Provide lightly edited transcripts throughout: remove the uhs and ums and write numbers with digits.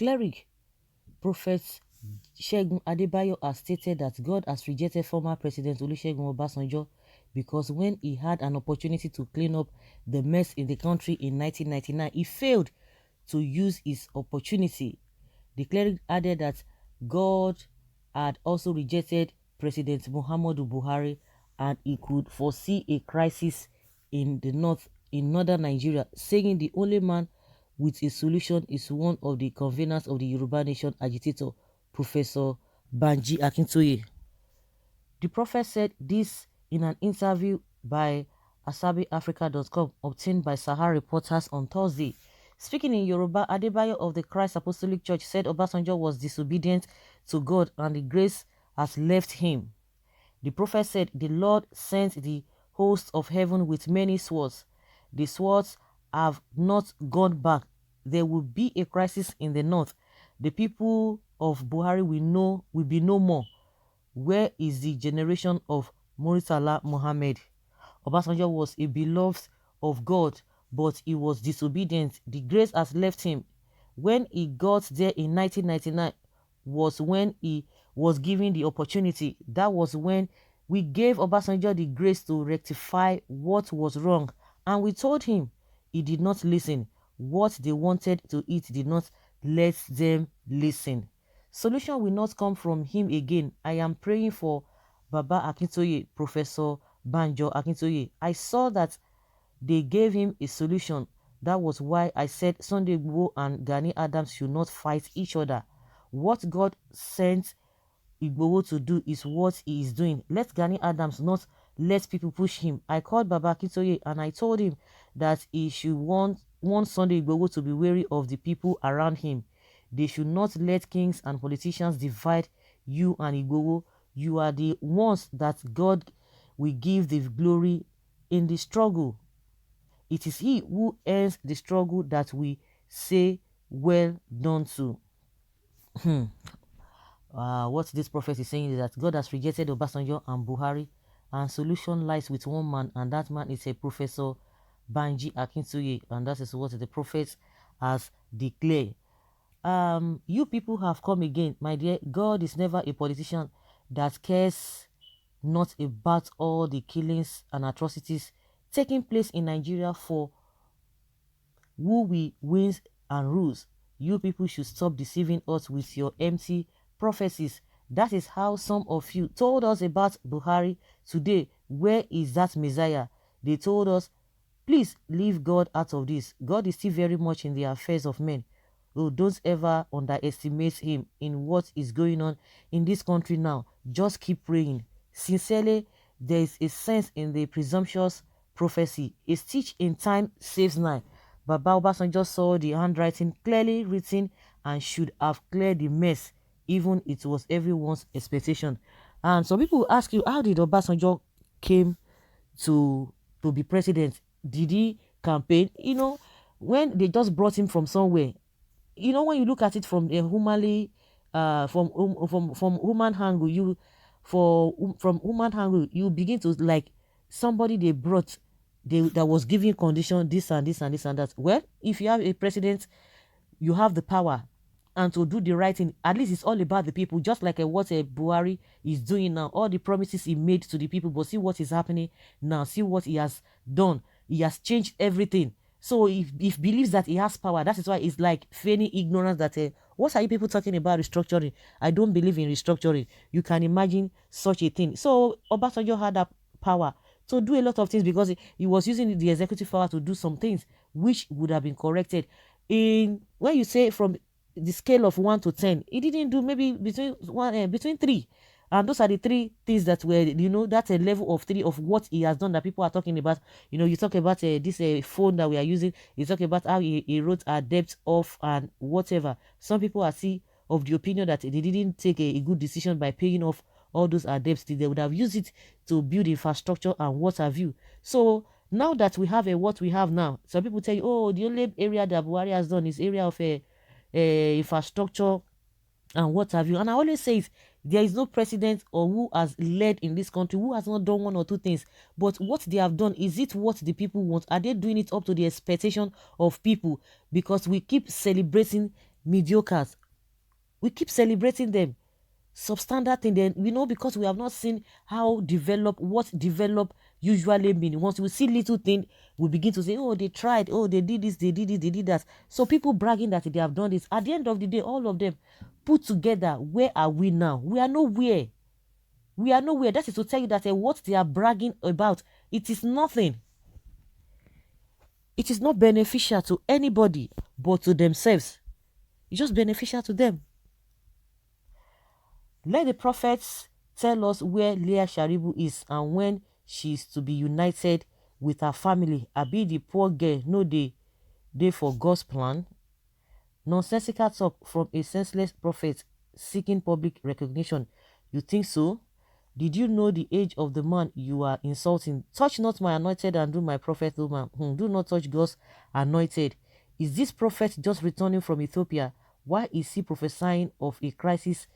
cleric, Prophet Segun Adebayo, has stated that God has rejected former President Olusegun Obasanjo because when he had an opportunity to clean up the mess in the country in 1999, he failed to use his opportunity. The cleric added that God had also rejected President Muhammadu Buhari and he could foresee a crisis in the northern Nigeria, saying the only man with a solution is one of the conveners of the Yoruba Nation agitator, Professor Banji Akintoye. The prophet said this in an interview by asabiafrica.com obtained by Sahara reporters on Thursday. Speaking in Yoruba, Adebayo of the Christ Apostolic Church said Obasanjo was disobedient to God and the grace has left him. The prophet said the Lord sent the host of heaven with many swords. The swords have not gone back. There will be a crisis in the north. The people of Buhari will be no more. Where is the generation of Muritala Muhammad? Obasanjo was a beloved of God, but he was disobedient. The grace has left him. When he got there in 1999 was when he was given the opportunity. That was when we gave Obasanjo the grace to rectify what was wrong. And we told him he did not listen. What they wanted to eat did not let them listen. Solution will not come from him again. I am praying for Baba Akintoye, Professor Banjo Akintoye. I saw that they gave him a solution. That was why I said Sunday Igboho and Gani Adams should not fight each other. What God sent Igboho to do is what he is doing. Let Gani Adams not let people push him. I called Baba Akintoye and I told him that he should want Sunday Igboho to be wary of the people around him. They should not let kings and politicians divide you and Igboho. You are the ones that God will give the glory in the struggle. It is he who ends the struggle that we say well done to. What this prophet is saying is that God has rejected Obasanjo and Buhari, and solution lies with one man, and that man is a Professor Banji Akintoye, and that is what the prophet has declared. You people have come again, my dear. God is never a politician that cares not about all the killings and atrocities taking place in Nigeria for who we wins and rules. You people should stop deceiving us with your empty prophecies. That is how some of you told us about Buhari today. Where is that Messiah? They told us, please leave God out of this. God is still very much in the affairs of men. Oh, don't ever underestimate him in what is going on in this country now. Just keep praying. Sincerely, there is a sense in the presumptuous prophecy. A stitch in time saves nine. Baba Obasanjo saw the handwriting clearly written and should have cleared the mess, even it was everyone's expectation. And some people will ask you, how did Obasanjo came to be president? Did he campaign? When they just brought him from somewhere, when you look at it from a humanly, from human angle, from human angle, you begin to like somebody they brought, that was giving condition this and this and this and that. Well, if you have a president, you have the power, and to do the right thing. At least it's all about the people, just like what Buhari is doing now. All the promises he made to the people, but see what is happening now. See what he has done. He has changed everything. So if believes that he has power, that is why it's like feigning ignorance that what are you people talking about restructuring? I don't believe in restructuring. You can imagine such a thing. So Obasanjo had that power to do a lot of things because he was using the executive power to do some things which would have been corrected. When you say from the scale of 1 to 10, he didn't do maybe between 3. And those are the 3 things that were, that's a level of 3 of what he has done that people are talking about. You talk about this phone that we are using. You talk about how he wrote our debt off and whatever. Some people are still of the opinion that they didn't take a good decision by paying off all those debts. They would have used it to build infrastructure and what have you. So now that we have what we have now, some people tell you, oh, the only area that Buhari has done is area of infrastructure and what have you. And I always say it, there is no president or who has led in this country who has not done 1 or 2 things. But what they have done, is it what the people want? Are they doing it up to the expectation of people? Because we keep celebrating mediocres. We keep celebrating them. Substandard thing, then we know, because we have not seen how what develop usually mean. Once we see little thing, we begin to say, oh, they tried, oh, they did this, they did it, they did that. So people bragging that they have done this. At the end of the day, all of them put together, where are we now? We are nowhere. We are nowhere. That is to tell you that what they are bragging about, it is nothing. It is not beneficial to anybody but to themselves. It's just beneficial to them. Let the prophets tell us where Leah Sharibu is and when she is to be united with her family. Abi the poor girl no dey for God's plan. Nonsensical talk from a senseless prophet seeking public recognition. You think so? Did you know the age of the man you are insulting? Touch not my anointed and do my prophet no man. Do not touch God's anointed. Is this prophet just returning from Ethiopia? Why is he prophesying of a crisis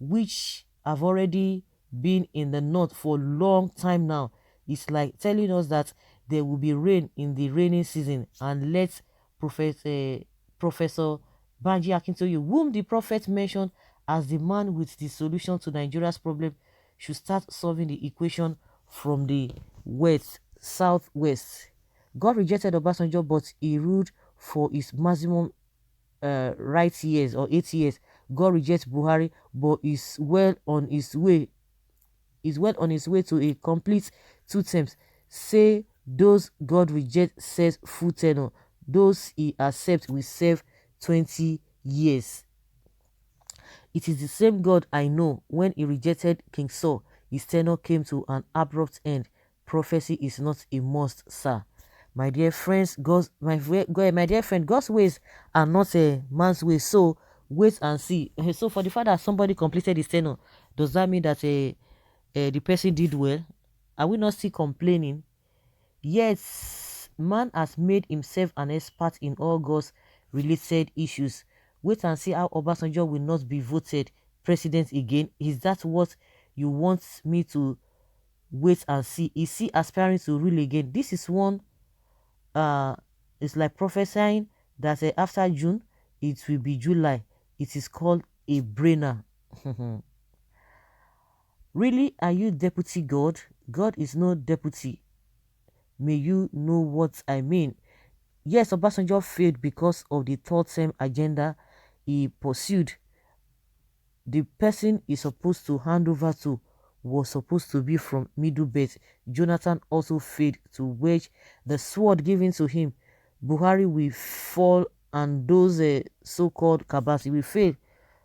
which have already been in the north for a long time now? It's like telling us that there will be rain in the rainy season, and let Professor Banji Akintoye, whom the prophet mentioned as the man with the solution to Nigeria's problem, should start solving the equation from the southwest. God rejected Obasanjo, but he ruled for his maximum right years or 8 years. God rejects Buhari, but is well on his way. To a complete 2 terms. Say those God rejects says full tenure. Those he accepts will serve 20 years. It is the same God I know. When he rejected King Saul, his tenure came to an abrupt end. Prophecy is not a must, sir. My dear friends, my dear friend, God's ways are not a man's ways. So wait and see. So for the fact that somebody completed his tenure, does that mean that the person did well? Are we not still complaining? Yes, man has made himself an expert in all God's related issues. Wait and see how Obasanjo will not be voted president again. Is that what you want me to wait and see? Is he aspiring to rule again? This is one, it's like prophesying that after June, it will be July. It is called a brainer. Really, are you deputy God? God is no deputy. May you know what I mean. Yes, Obasanjo failed because of the third term agenda he pursued. The person is supposed to hand over to was supposed to be from middle belt. Jonathan also failed to wedge the sword given to him. Buhari will fall, and those so-called cabals will fail.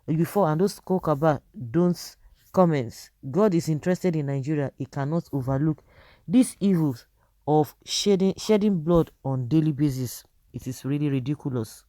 You fall, and those so-called cabals don't comment. God is interested in Nigeria. He cannot overlook these evils of shedding blood on daily basis. It is really ridiculous.